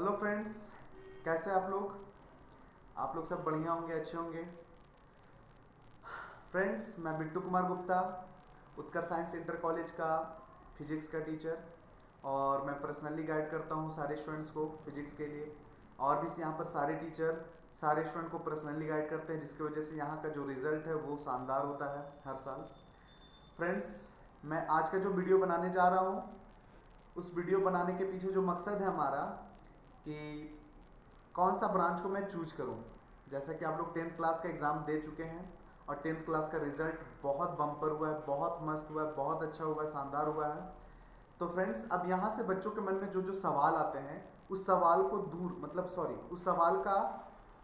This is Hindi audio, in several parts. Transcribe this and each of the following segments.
हेलो फ्रेंड्स, कैसे आप लोग? आप लोग सब बढ़िया होंगे, अच्छे होंगे। फ्रेंड्स, मैं बिट्टू कुमार गुप्ता, उत्कर्ष साइंस इंटर कॉलेज का फिजिक्स का टीचर, और मैं पर्सनली गाइड करता हूँ सारे स्टूडेंट्स को फिजिक्स के लिए। और भी यहाँ पर सारे टीचर सारे स्टूडेंट को पर्सनली गाइड करते हैं, जिसकी वजह से यहाँ का जो रिज़ल्ट है वो शानदार होता है हर साल। फ्रेंड्स, मैं आज का जो वीडियो बनाने जा रहा हूँ, उस वीडियो बनाने के पीछे जो मकसद है हमारा कि कौन सा ब्रांच को मैं चूज करूं। जैसा कि आप लोग 10th क्लास का एग्ज़ाम दे चुके हैं और 10th क्लास का रिजल्ट बहुत बम्पर हुआ है, बहुत मस्त हुआ है, बहुत अच्छा हुआ है, शानदार हुआ है। तो फ्रेंड्स, अब यहाँ से बच्चों के मन में जो जो सवाल आते हैं, उस सवाल को उस सवाल का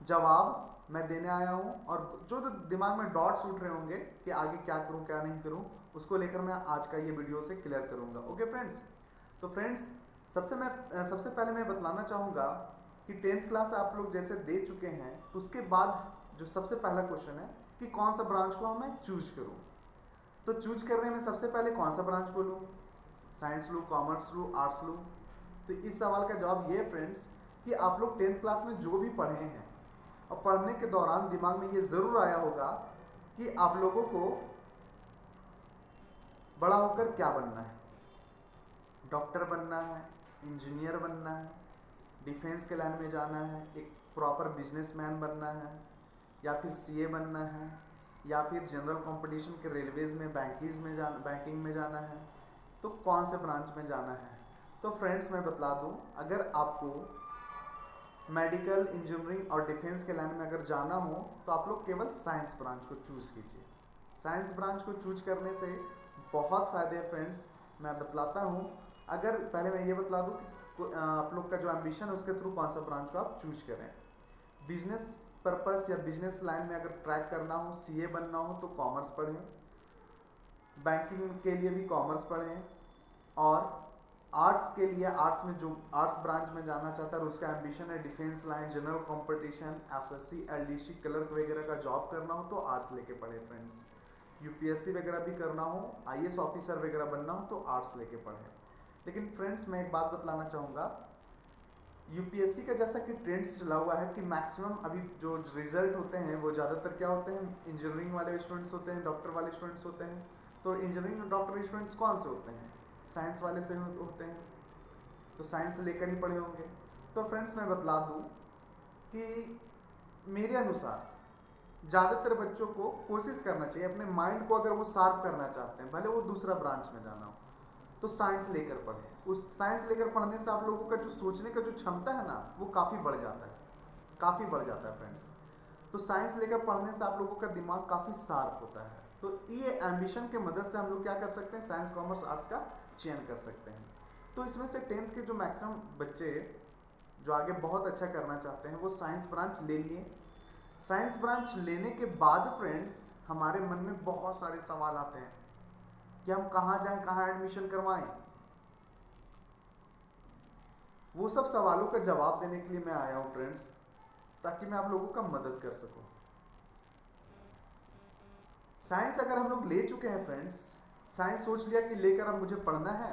जवाब मैं देने आया हूँ। और जो जो दिमाग में डॉट्स उठ रहे होंगे कि आगे क्या करूँ क्या नहीं करूँ, उसको लेकर मैं आज का ये वीडियो से क्लियर करूँगा। Okay friends? तो फ्रेंड्स, सबसे पहले मैं बतलाना चाहूँगा कि 10th क्लास आप लोग जैसे दे चुके हैं, तो उसके बाद जो सबसे पहला क्वेश्चन है कि कौन सा ब्रांच को मैं चूज करूँ। तो चूज करने में सबसे पहले कौन सा ब्रांच को लूँ, साइंस लूँ, कॉमर्स लूँ, आर्ट्स लूँ? तो इस सवाल का जवाब ये फ्रेंड्स कि आप लोग 10th क्लास में जो भी पढ़े हैं और पढ़ने के दौरान दिमाग में ये ज़रूर आया होगा कि आप लोगों को बड़ा होकर क्या बनना है। डॉक्टर बनना है, इंजीनियर बनना है, डिफेंस के लाइन में जाना है, एक प्रॉपर बिजनेसमैन बनना है, या फिर सीए बनना है, या फिर जनरल कंपटीशन के रेलवेज में बैंकिंग में जाना है। तो कौन से ब्रांच में जाना है? तो फ्रेंड्स, मैं बतला दूं, अगर आपको मेडिकल, इंजीनियरिंग और डिफेंस के लाइन में अगर जाना हो तो आप लोग केवल साइंस ब्रांच को चूज़ कीजिए। साइंस ब्रांच को चूज करने से बहुत फ़ायदे हैं फ्रेंड्स, मैं बतलाता हूँ। अगर पहले मैं ये बतला दूँ कि आप लोग का जो एम्बिशन है उसके थ्रू कौन सा ब्रांच को आप चूज करें। बिजनेस पर्पस या बिजनेस लाइन में अगर ट्रैक करना हो, सीए बनना हो, तो कॉमर्स पढ़ें। बैंकिंग के लिए भी कॉमर्स पढ़ें। और आर्ट्स के लिए, आर्ट्स में जो आर्ट्स ब्रांच में जाना चाहता है और उसका एम्बिशन है defence line, general competition, SSC, LDC, clerk वगैरह का जॉब करना हो, तो आर्ट्स लेके पढ़े फ्रेंड्स। यूपीएससी वगैरह भी करना हो, आईएएस ऑफिसर वगैरह बनना हो, तो आर्ट्स लेके पढ़े। लेकिन फ्रेंड्स, मैं एक बात बतलाना चाहूँगा, यूपीएससी का जैसा कि ट्रेंड्स चला हुआ है कि मैक्सिमम अभी जो रिजल्ट होते हैं वो ज़्यादातर क्या होते हैं, इंजीनियरिंग वाले स्टूडेंट्स होते हैं, डॉक्टर वाले स्टूडेंट्स होते हैं। तो इंजीनियरिंग और डॉक्टर स्टूडेंट्स कौन से होते हैं? साइंस वाले से होते हैं, तो साइंस लेकर ही पढ़े होंगे। तो फ्रेंड्स, मैं बतला दूँ कि मेरे अनुसार ज़्यादातर बच्चों को कोशिश करना चाहिए, अपने माइंड को अगर वो शार्प करना चाहते हैं, भले वो दूसरा ब्रांच में जाना हो, तो साइंस लेकर पढ़ें। उस साइंस लेकर पढ़ने से आप लोगों का जो सोचने का जो क्षमता है ना, वो काफ़ी बढ़ जाता है, काफ़ी बढ़ जाता है फ्रेंड्स। तो साइंस लेकर पढ़ने से आप लोगों का दिमाग काफ़ी शार्प होता है। तो ये एम्बिशन के मदद से हम लोग क्या कर सकते हैं, साइंस, कॉमर्स, आर्ट्स का चयन कर सकते हैं। तो इसमें से 10th के जो मैक्सिमम बच्चे जो आगे बहुत अच्छा करना चाहते हैं, वो साइंस ब्रांच ले लिए। साइंस ब्रांच लेने के बाद फ्रेंड्स, हमारे मन में बहुत सारे सवाल आते हैं कि हम कहाँ जाएं, कहाँ एडमिशन करवाएं। वो सब सवालों का जवाब देने के लिए मैं आया हूं फ्रेंड्स, ताकि मैं आप लोगों का मदद कर सकूं। साइंस अगर हम लोग ले चुके हैं फ्रेंड्स, साइंस सोच लिया कि लेकर अब मुझे पढ़ना है।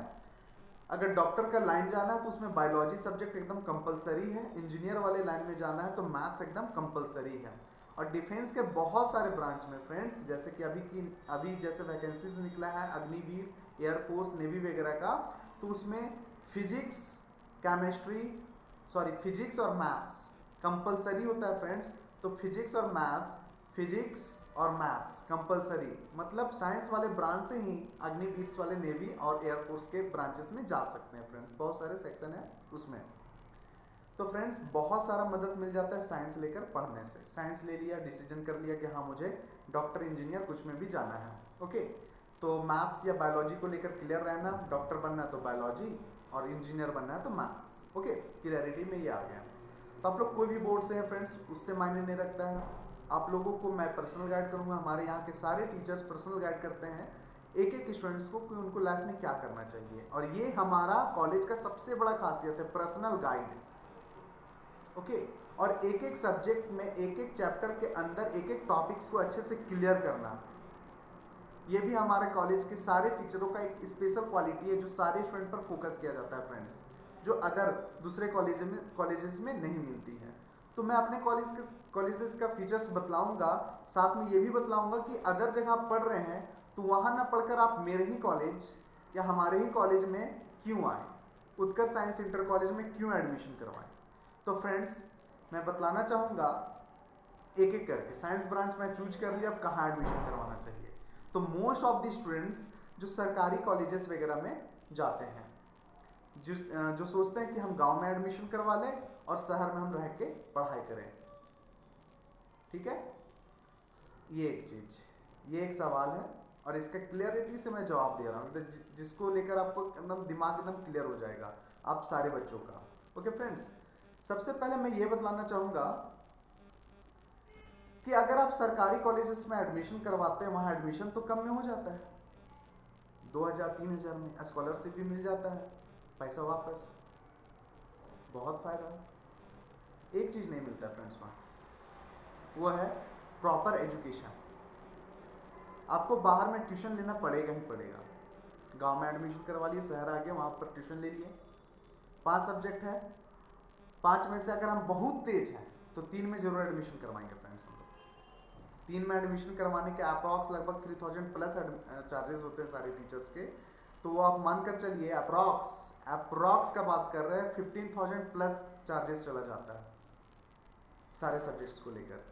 अगर डॉक्टर का लाइन जाना है तो उसमें बायोलॉजी सब्जेक्ट एकदम कंपलसरी है। इंजीनियर वाले लाइन में जाना है तो मैथ्स एकदम कंपलसरी है। और डिफेंस के बहुत सारे ब्रांच में फ्रेंड्स, जैसे कि अभी जैसे वैकेंसीज निकला है अग्निवीर, एयरफोर्स, नेवी वगैरह का, तो उसमें फिजिक्स केमिस्ट्री फिजिक्स और मैथ्स कंपलसरी होता है फ्रेंड्स। तो फिजिक्स और मैथ्स कंपलसरी, मतलब साइंस वाले ब्रांच से ही अग्निवीर वाले नेवी और एयरफोर्स के ब्रांचेस में जा सकते हैं फ्रेंड्स। बहुत सारे सेक्शन है उसमें। तो फ्रेंड्स, बहुत सारा मदद मिल जाता है साइंस लेकर पढ़ने से। साइंस ले लिया, डिसीजन कर लिया कि हाँ मुझे डॉक्टर, इंजीनियर कुछ में भी जाना है। ओके, तो मैथ्स या बायोलॉजी को लेकर क्लियर रहना, डॉक्टर बनना है तो बायोलॉजी और इंजीनियर बनना है तो मैथ्स। ओके, क्लियरिटी में ये आ गया। तो आप लोग कोई भी बोर्ड से हैं फ्रेंड्स, उससे मायने नहीं रखता है। आप लोगों को मैं पर्सनल गाइड करूंगा, हमारे यहाँ के सारे टीचर्स पर्सनल गाइड करते हैं एक एक स्टूडेंट्स को कि उनको लाइफ में क्या करना चाहिए। और ये हमारा कॉलेज का सबसे बड़ा खासियत है, पर्सनल गाइड। ओके, और एक एक सब्जेक्ट में, एक एक चैप्टर के अंदर एक एक टॉपिक्स को अच्छे से क्लियर करना, ये भी हमारे कॉलेज के सारे टीचरों का एक स्पेशल क्वालिटी है जो सारे स्टूडेंट पर फोकस किया जाता है फ्रेंड्स। जो अदर दूसरे कॉलेजेस में नहीं मिलती है। तो मैं अपने कॉलेजेस का फीचर्स बतलाऊंगा, साथ में ये भी बतलाऊंगा कि अगर जगह आप पढ़ रहे हैं तो वहाँ ना पढ़कर आप मेरे ही कॉलेज या हमारे ही कॉलेज में क्यों आए, उत्कर्ष साइंस इंटर कॉलेज में क्यों एडमिशन करवाएं। तो फ्रेंड्स मैं बतलाना चाहूँगा एक एक करके। साइंस ब्रांच में चूज कर लिया, अब कहाँ एडमिशन करवाना चाहिए। तो मोस्ट ऑफ द स्टूडेंट्स जो सरकारी कॉलेजेस वगैरह में जाते हैं, जो सोचते हैं कि हम गांव में एडमिशन करवा लें और शहर में हम रह के पढ़ाई करें, ठीक है। ये एक चीज, ये एक सवाल है और इसका क्लियरिटी से मैं जवाब दे रहा हूँ, जिसको लेकर आपको एकदम दिमाग एकदम क्लियर हो जाएगा आप सारे बच्चों का। ओके फ्रेंड्स, सबसे पहले मैं ये बतलाना चाहूंगा कि अगर आप सरकारी कॉलेजेस में एडमिशन करवाते हैं, वहां एडमिशन तो कम में हो जाता है, 2000-3000 में स्कॉलरशिप भी मिल जाता है, पैसा वापस, बहुत फायदा। एक चीज नहीं मिलता फ्रेंड्स वहां, वो है प्रॉपर एजुकेशन। आपको बाहर में ट्यूशन लेना पड़ेगा ही पड़ेगा। गांव में एडमिशन करवा लिए, शहर आ गए, वहां पर ट्यूशन ले लिए। 5 सब्जेक्ट है, 5 में से अगर हम बहुत तेज हैं तो 3 में जरूर एडमिशन करवाएंगे फ्रेंड्स। हम लोग 3 में एडमिशन करवाने के अप्रॉक्स लगभग 3000 प्लस चार्जेस होते हैं सारे टीचर्स के। तो वो आप मान कर चलिए, अप्रॉक्स का बात कर रहे हैं, 15,000 प्लस चार्जेस चला जाता है सारे सब्जेक्ट्स को लेकर।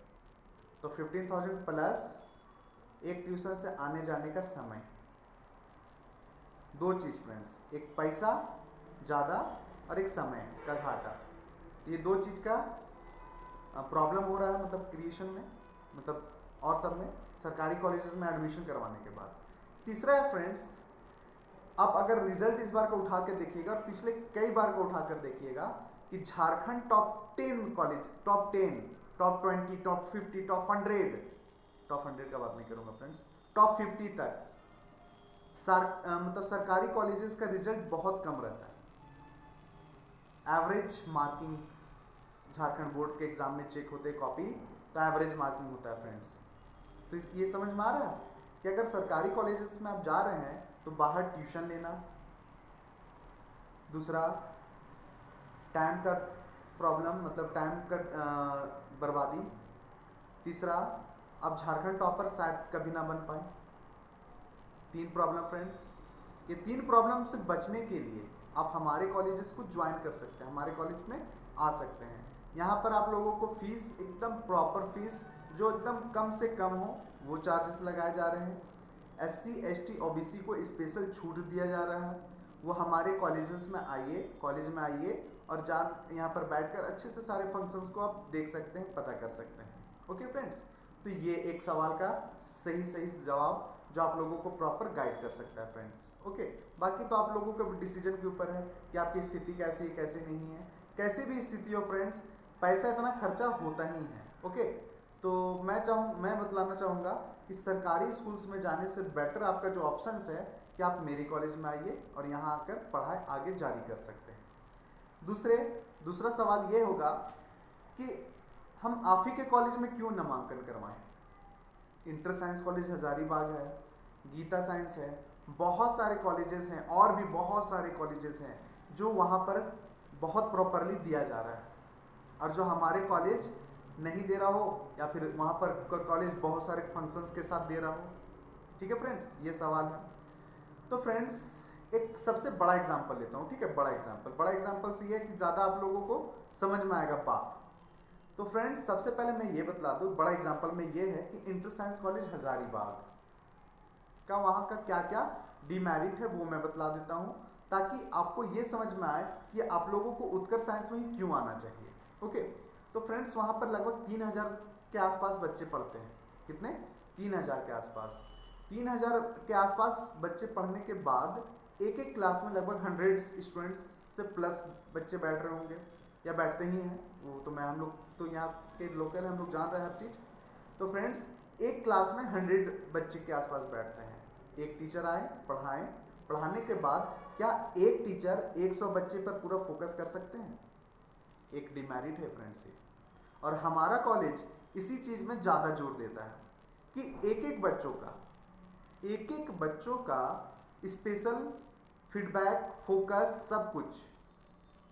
तो 15,000 प्लस एक ट्यूशन से आने जाने का समय, 2 चीज फ्रेंड्स, एक पैसा ज़्यादा और एक समय का घाटा। ये 2 चीज का प्रॉब्लम हो रहा है, मतलब क्रिएशन में, मतलब और सब में, सरकारी कॉलेजेस में एडमिशन करवाने के बाद। तीसरा है फ्रेंड्स, आप अगर रिजल्ट इस बार का उठा के देखिएगा और पिछले कई बार को उठा कर देखिएगा कि Jharkhand top 10 college, top 10, top 20, top 50, top 100 का बात नहीं करूंगा फ्रेंड्स, टॉप 50 तक मतलब सरकारी कॉलेजेस का रिजल्ट बहुत कम रहता है। एवरेज मार्किंग झारखंड बोर्ड के एग्जाम में चेक होते कॉपी, तो एवरेज मार्किंग होता है फ्रेंड्स। तो ये समझ में आ रहा है कि अगर सरकारी कॉलेजेस में आप जा रहे हैं तो बाहर ट्यूशन लेना, दूसरा टाइम का प्रॉब्लम, मतलब टाइम का बर्बादी, तीसरा आप झारखंड टॉपर शायद कभी ना बन पाए। 3 प्रॉब्लम फ्रेंड्स। ये 3 प्रॉब्लम से बचने के लिए आप हमारे कॉलेजेस को ज्वाइन कर सकते हैं, हमारे कॉलेज में आ सकते हैं। यहाँ पर आप लोगों को फीस एकदम प्रॉपर फीस, जो एकदम कम से कम हो, वो चार्जेस लगाए जा रहे हैं। SC ST OBC को स्पेशल छूट दिया जा रहा है। वो हमारे कॉलेज में आइए और यहाँ पर बैठकर अच्छे से सारे फंक्शंस को आप देख सकते हैं, पता कर सकते हैं। ओके फ्रेंड्स, तो ये एक सवाल का सही जवाब जो आप लोगों को प्रॉपर गाइड कर सकता है फ्रेंड्स। ओके, बाकी तो आप लोगों के डिसीजन के ऊपर है कि आपकी स्थिति कैसी है, कैसी नहीं है। कैसी भी स्थिति हो फ्रेंड्स, पैसा इतना खर्चा होता ही है। ओके, तो मैं बतलाना चाहूँगा कि सरकारी स्कूल्स में जाने से बेटर आपका जो ऑप्शंस है कि आप मेरे कॉलेज में आइए और यहाँ आकर पढ़ाई आगे जारी कर सकते हैं। दूसरा सवाल ये होगा कि हम आप ही के कॉलेज में क्यों नामांकन करवाएं। इंटर साइंस कॉलेज हजारीबाग है, गीता साइंस है, बहुत सारे कॉलेजेस हैं और भी बहुत सारे कॉलेजेस हैं जो वहाँ पर बहुत प्रॉपरली दिया जा रहा है, और जो हमारे कॉलेज नहीं दे रहा हो या फिर वहाँ पर कॉलेज बहुत सारे फंक्शंस के साथ दे रहा हो। ठीक है फ्रेंड्स, ये सवाल है। तो फ्रेंड्स एक सबसे बड़ा एग्जांपल लेता हूँ, ठीक है। बड़ा एग्जांपल से ये है कि ज़्यादा आप लोगों को समझ में आएगा बात। तो फ्रेंड्स सबसे पहले मैं ये बतला दूँ, बड़ा एग्जांपल में ये है कि इंटर साइंस कॉलेज हजारीबाग का वहाँ का क्या क्या डिमेरिट है वो मैं बतला देता हूँ, ताकि आपको ये समझ में आए कि आप लोगों को उत्कर्ष साइंस में ही क्यों आना चाहिए। ओके, तो फ्रेंड्स वहाँ पर लगभग 3000 के आसपास बच्चे पढ़ते हैं। कितने? 3000 के आसपास। 3000 के आसपास बच्चे पढ़ने के बाद एक क्लास में लगभग 100 स्टूडेंट्स से प्लस बच्चे बैठ रहे होंगे या बैठते ही हैं। वो तो हम लोग तो यहाँ के लोकल हम लोग जान रहे हैं हर चीज़। तो फ्रेंड्स एक क्लास में 100 बच्चे के आसपास बैठते हैं। एक टीचर आए, पढ़ाने के बाद क्या एक टीचर 100 बच्चे पर पूरा फोकस कर सकते हैं? एक डिमेरिट है फ्रेंड्स ये। और हमारा कॉलेज इसी चीज़ में ज़्यादा जोर देता है कि एक बच्चों का स्पेशल फीडबैक, फोकस, सब कुछ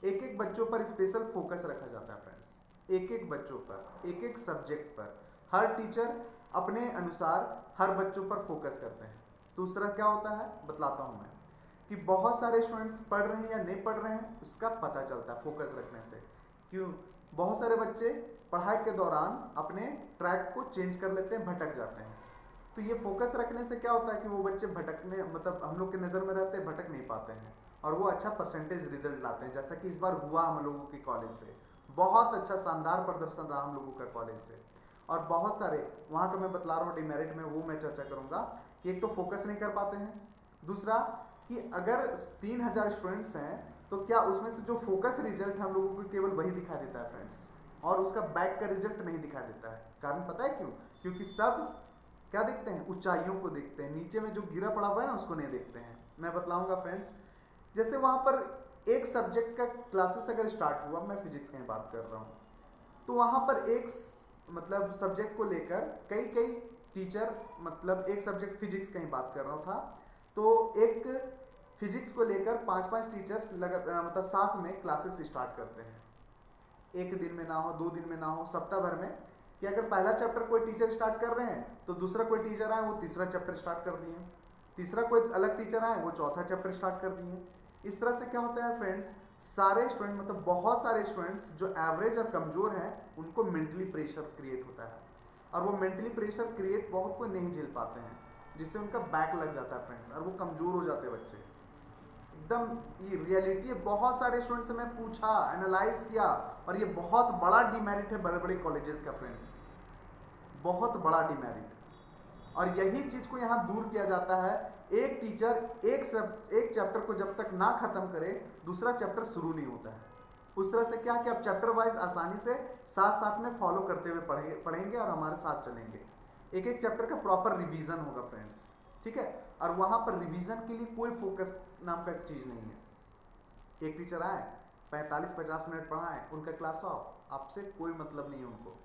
एक एक बच्चों पर स्पेशल फोकस रखा जाता है फ्रेंड्स, एक एक बच्चों पर, एक एक सब्जेक्ट पर। हर टीचर अपने अनुसार हर बच्चों पर फोकस करते हैं। दूसरा क्या होता है बतलाता हूँ मैं, कि बहुत सारे स्टूडेंट्स पढ़ रहे हैं या नहीं पढ़ रहे हैं उसका पता चलता है फोकस रखने से। क्यों? बहुत सारे बच्चे पढ़ाई के दौरान अपने ट्रैक को चेंज कर लेते हैं, भटक जाते हैं। तो ये फोकस रखने से क्या होता है कि वो बच्चे भटकने मतलब हम लोग के नज़र में रहते हैं, भटक नहीं पाते हैं और वो अच्छा परसेंटेज रिजल्ट लाते हैं, जैसा कि इस बार हुआ हम लोगों के कॉलेज से। बहुत अच्छा शानदार प्रदर्शन रहा हम लोगों का कॉलेज से। और बहुत सारे वहाँ का मैं बतला रहा हूँ डिमेरिट में, वो मैं चर्चा करूँगा कि एक तो फोकस नहीं कर पाते हैं, दूसरा कि अगर 3000 स्टूडेंट्स हैं तो क्या उसमें से जो फोकस रिजल्ट हम लोगों को केवल वही दिखा देता है फ्रेंड्स, और उसका बैक का रिजल्ट नहीं दिखा देता है। कारण पता है क्यों? क्योंकि सब क्या देखते हैं? ऊंचाइयों को देखते हैं, नीचे में जो गिरा पड़ा हुआ है ना उसको नहीं देखते हैं। मैं बतलाऊंगा फ्रेंड्स, जैसे वहाँ पर एक सब्जेक्ट का क्लासेस अगर स्टार्ट हुआ, मैं फिजिक्स की बात कर रहा हूँ, तो वहाँ पर एक मतलब सब्जेक्ट को लेकर कई कई टीचर, मतलब एक सब्जेक्ट फिजिक्स की बात कर रहा था, तो एक फिजिक्स को लेकर 5-5 टीचर्स मतलब साथ में क्लासेस स्टार्ट करते हैं। एक दिन में ना हो, 2 दिन में ना हो, सप्ताह भर में, कि अगर पहला चैप्टर कोई टीचर स्टार्ट कर रहे हैं तो दूसरा कोई टीचर आए वो तीसरा चैप्टर स्टार्ट कर दिए, तीसरा कोई अलग टीचर आए वो चौथा चैप्टर स्टार्ट कर दिए। इस तरह से क्या होता है फ्रेंड्स, सारे स्टूडेंट मतलब बहुत सारे स्टूडेंट्स जो एवरेज और कमजोर हैं उनको मेंटली प्रेशर क्रिएट होता है, और वो मेंटली प्रेशर क्रिएट बहुत को नहीं झेल पाते हैं, जिससे उनका बैक लग जाता है फ्रेंड्स, और वो कमजोर हो जाते हैं बच्चे एकदम। ये रियलिटी है, बहुत सारे स्टूडेंट से मैं पूछा, एनालाइज किया, और ये बहुत बड़ा डिमेरिट है बड़े बड़े कॉलेजेस का फ्रेंड्स, बहुत बड़ा डिमेरिट। और यही चीज को यहाँ दूर किया जाता है। एक टीचर एक चैप्टर को जब तक ना खत्म करे दूसरा चैप्टर शुरू नहीं होता है। उस तरह से क्या कि आप चैप्टर वाइज आसानी से साथ साथ में फॉलो करते हुए पढ़ेंगे और हमारे साथ चलेंगे। एक एक चैप्टर का प्रॉपर रिवीजन होगा फ्रेंड्स, ठीक है। और वहां पर रिवीजन के लिए कोई फोकस नाम का चीज नहीं है। एक टीचर आए 45-50 मिनट पढ़ाएं, उनका क्लास ऑफ, आपसे कोई मतलब नहीं है उनको।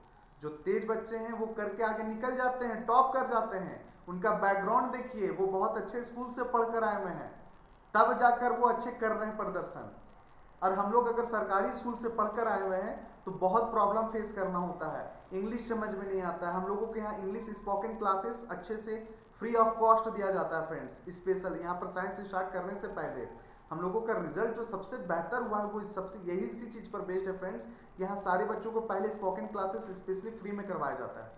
जो तेज बच्चे हैं वो करके आगे निकल जाते हैं, टॉप कर जाते हैं। उनका बैकग्राउंड देखिए, वो बहुत अच्छे स्कूल से पढ़कर आए हुए हैं, तब जाकर वो अच्छे कर रहे हैं प्रदर्शन। और हम लोग अगर सरकारी स्कूल से पढ़कर आए हुए हैं तो बहुत प्रॉब्लम फेस करना होता है, इंग्लिश समझ में नहीं आता है। हम लोगों के यहाँ इंग्लिश स्पोकन क्लासेस अच्छे से फ्री ऑफ कॉस्ट दिया जाता है फ्रेंड्स। स्पेशल यहाँ पर साइंस स्टार्ट करने से पहले हम लोगों का रिजल्ट जो सबसे बेहतर हुआ है वो सबसे यही इसी चीज़ पर बेस्ड है फ्रेंड्स। यहाँ सारे बच्चों को पहले स्पोकन क्लासेस स्पेशली फ्री में करवाया जाता है,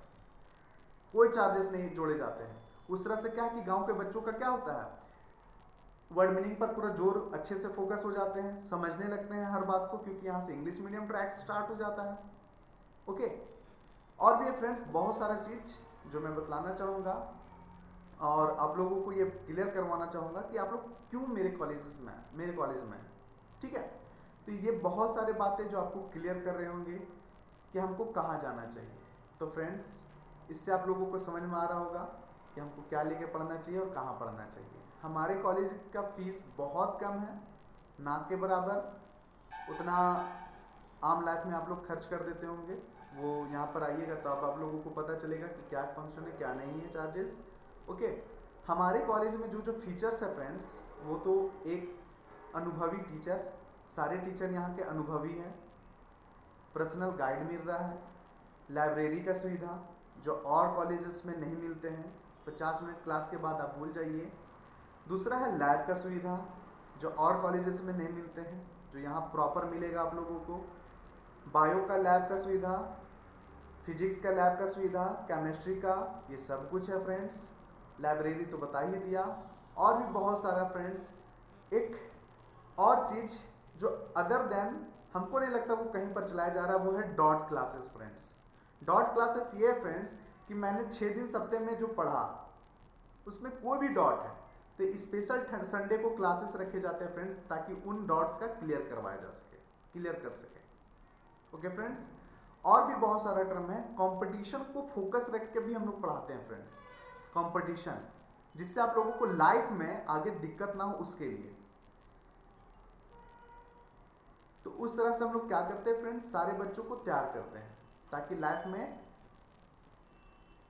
कोई चार्जेस नहीं जोड़े जाते हैं। उस तरह से क्या है कि गांव के बच्चों का क्या होता है, वर्ड मीनिंग पर पूरा जोर अच्छे से फोकस हो जाते हैं, समझने लगते हैं हर बात को, क्योंकि यहाँ से इंग्लिश मीडियम ट्रैक स्टार्ट हो जाता है। ओके, और भी फ्रेंड्स बहुत सारा चीज़ जो मैं बतलाना चाहूँगा और आप लोगों को ये क्लियर करवाना चाहूँगा कि आप लोग क्यों मेरे कॉलेज में, ठीक है। तो ये बहुत सारे बातें जो आपको क्लियर कर रहे होंगे कि हमको कहाँ जाना चाहिए। तो फ्रेंड्स इससे आप लोगों को समझ में आ रहा होगा कि हमको क्या लेके पढ़ना चाहिए और कहाँ पढ़ना चाहिए। हमारे कॉलेज का फीस बहुत कम है, ना के बराबर उतना आम लाइफ में आप लोग खर्च कर देते होंगे। वो यहाँ पर आइएगा तो आप लोगों को पता चलेगा कि क्या फंक्शन है क्या नहीं है, चार्जेस। ओके, हमारे कॉलेज में जो जो फीचर्स है फ्रेंड्स, वो तो एक अनुभवी टीचर, सारे टीचर यहाँ के अनुभवी हैं, पर्सनल गाइड मिल रहा है, लाइब्रेरी का सुविधा जो और कॉलेजेस में नहीं मिलते हैं, 50 मिनट क्लास के बाद आप भूल जाइए। दूसरा है लैब का सुविधा जो और कॉलेजेस में नहीं मिलते हैं, जो यहाँ प्रॉपर मिलेगा आप लोगों को। बायो का लैब का सुविधा, फिजिक्स का लैब का सुविधा, केमिस्ट्री का, ये सब कुछ है फ्रेंड्स। लाइब्रेरी तो बता ही दिया, और भी बहुत सारा फ्रेंड्स। एक और चीज़ जो अदर देन हमको नहीं लगता वो कहीं पर चलाया जा रहा है, वो है dot classes friends. Dot classes ये है फ्रेंड्स कि मैंने 6 दिन सप्ताह में जो पढ़ा उसमें कोई भी डॉट है तो स्पेशल संडे को क्लासेस रखे जाते हैं फ्रेंड्स, ताकि उन डॉट्स का क्लियर करवाया जा सके, क्लियर कर सके। ओके फ्रेंड्स, और भी बहुत सारा टर्म है। कंपटीशन को फोकस रख के भी हम लोग पढ़ाते हैं फ्रेंड्स, कंपटीशन, जिससे आप लोगों को लाइफ में आगे दिक्कत ना हो उसके लिए। तो उस तरह से हम लोग क्या करते हैं फ्रेंड्स, सारे बच्चों को तैयार करते हैं ताकि लाइफ में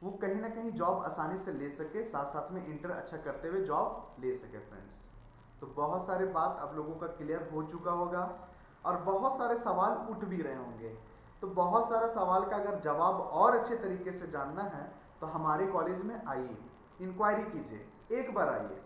वो कहीं ना कहीं जॉब आसानी से ले सके, साथ साथ में इंटर अच्छा करते हुए जॉब ले सके फ्रेंड्स। तो बहुत सारे बात आप लोगों का क्लियर हो चुका होगा। और बहुत सारे सवाल उठ भी रहे होंगे। तो बहुत सारा सवाल का अगर जवाब और अच्छे तरीके से जानना है तो हमारे कॉलेज में आइए, इंक्वायरी कीजिए, एक बार आइए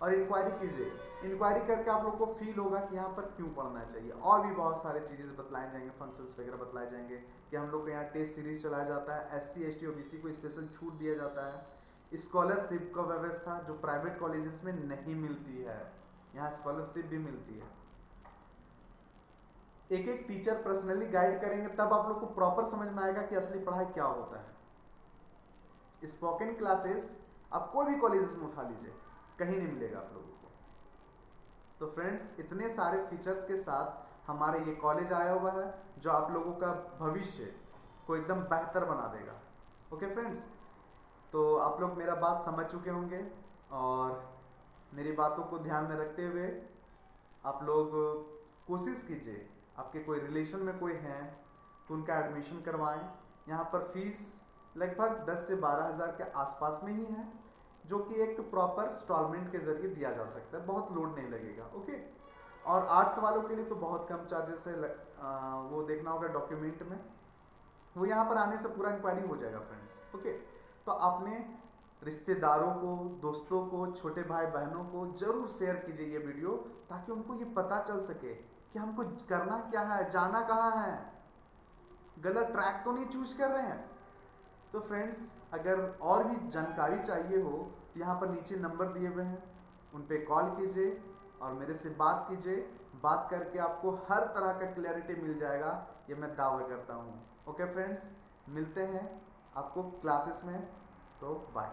और इंक्वायरी कीजिए। इंक्वायरी करके आप लोग को फील होगा कि यहाँ पर क्यों पढ़ना चाहिए। और भी बहुत सारे चीज़ें बतलाए जाएंगे, फंक्शंस वगैरह बतलाए जाएंगे कि हम लोग को यहाँ टेस्ट सीरीज चलाया जाता है, SC ST OBC को स्पेशल छूट दिया जाता है, स्कॉलरशिप का व्यवस्था जो प्राइवेट कॉलेजेस में नहीं मिलती है, यहाँ स्कॉलरशिप भी मिलती है। एक एक टीचर पर्सनली गाइड करेंगे, तब आप लोग को प्रॉपर समझ में आएगा कि असली पढ़ाई क्या होता है। स्पोकन क्लासेस आप कोई भी कॉलेजेस में उठा लीजिए, कहीं नहीं मिलेगा आप लोगों को। तो फ्रेंड्स, इतने सारे फीचर्स के साथ हमारे ये कॉलेज आया हुआ है जो आप लोगों का भविष्य को एकदम बेहतर बना देगा। ओके फ्रेंड्स, तो आप लोग मेरा बात समझ चुके होंगे और मेरी बातों को ध्यान में रखते हुए आप लोग कोशिश कीजिए, आपके कोई रिलेशन में कोई हैं तो उनका एडमिशन करवाएं। यहाँ पर फीस लगभग 10 से 12 हज़ार के आसपास में ही है, जो कि एक प्रॉपर इंस्टॉलमेंट के जरिए दिया जा सकता है, बहुत लोड नहीं लगेगा। ओके, और आर्ट्स वालों के लिए तो बहुत कम चार्जेस है, वो देखना होगा डॉक्यूमेंट में, वो यहाँ पर आने से पूरा इंक्वायरी हो जाएगा फ्रेंड्स। ओके, तो आपने रिश्तेदारों को, दोस्तों को, छोटे भाई बहनों को जरूर शेयर कीजिए ये वीडियो, ताकि उनको ये पता चल सके कि हमको करना क्या है, जाना कहाँ है, गलत ट्रैक तो नहीं चूज कर रहे हैं। तो फ्रेंड्स, अगर और भी जानकारी चाहिए हो तो यहाँ पर नीचे नंबर दिए हुए हैं, उन पे कॉल कीजिए और मेरे से बात कीजिए। बात करके आपको हर तरह का क्लैरिटी मिल जाएगा, ये मैं दावा करता हूँ। ओके फ्रेंड्स, मिलते हैं आपको क्लासेस में, तो बाय।